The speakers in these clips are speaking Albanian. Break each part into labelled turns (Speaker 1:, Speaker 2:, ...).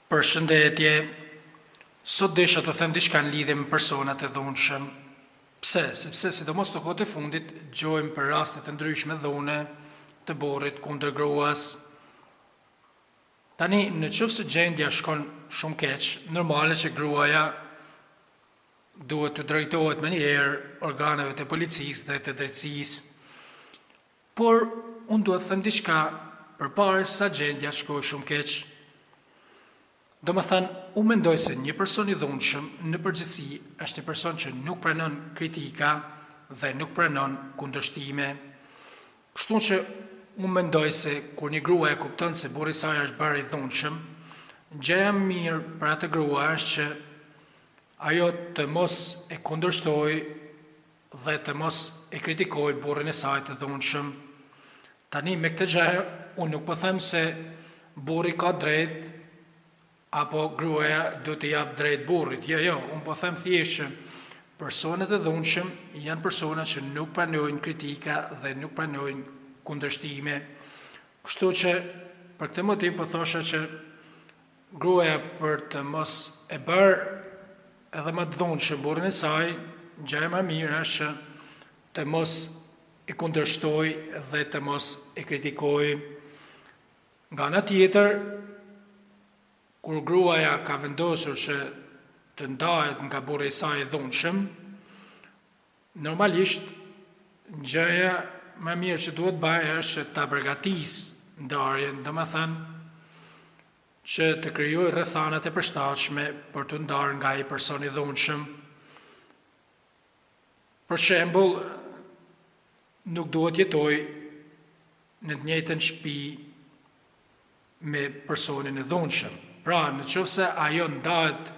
Speaker 1: Përshëndetje, sot desha të them diçka në lidhje me personat e dhunshëm. Pse? Sepse sidomos të kohët e fundit gjojmë për raste të ndryshme dhune të burrit kundër gruas. Tani, në qoftë se gjendja shkon shumë keq, normale që gruaja duhet të drejtohet më njëherë organeve të policisë dhe të drejtësisë. Por unë duhet të them diçka përpara sa gjendja shkoj shumë keq. Do më thënë, unë mendoj se një person i dhunshëm në përgjithësi është një person që nuk pranon kritika dhe nuk pranon kundërshtime. Kështu që unë mendoj se kur një grua e kupton se burri i saj është bërë i dhunshëm, gjëja më mirë për atë grua është që ajo të mos e kundërshtoj dhe të mos e kritikoj burrin e saj të dhunshëm. Tani me këtë gjë unë nuk po them se burri ka drejt apo gruaja do të jap drejt burrit. Jo, unë po them thjesht që personat e dhunshëm janë persona që nuk pranojnë kritika dhe nuk pranojnë kundërshtime. Kështu që për këtë motiv po thosha që gruaja për të mos e bërë edhe më të dhunshëm burrin e saj, gjëja më mirë është që të mos e kundërshtoj dhe të mos e kritikoj. Nga ana tjetër, kur gruaja ka vendosur që të ndahet nga burri i saj i dhunshëm, normalisht gjëja më mirë që duhet bëjë është që ta përgatisë ndarjen, domethënë që të krijojë rrethanat e përshtatshme për të ndarë nga ai person i dhunshëm. Për shembull, nuk duhet jetoj në të njëjtën shtëpi me personin e dhunshëm. Pra, në qoftë se ajo ndahet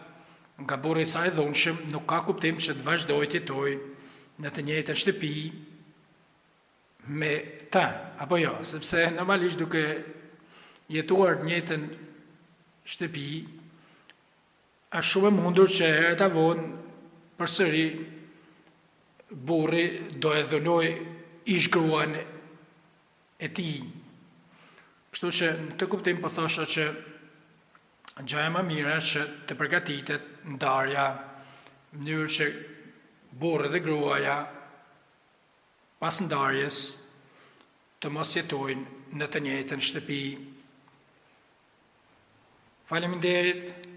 Speaker 1: nga burri i saj i dhunshëm, nuk ka kuptim që të vazhdojë të jetojë në të njëjtën shtëpi me ta, apo jo, sepse normalisht duke jetuar në të njëjtën shtëpi, është shumë e mundur që herët e vonë përsëri burri do e dhunojë ish-gruan e tij. Kështu që në të kuptim po thosha që gjëja më mirë është që të përgatitet ndarja në mënyrë që burri dhe gruaja pas ndarjes të mos jetojnë në të njëjtën shtëpi. Faleminderit.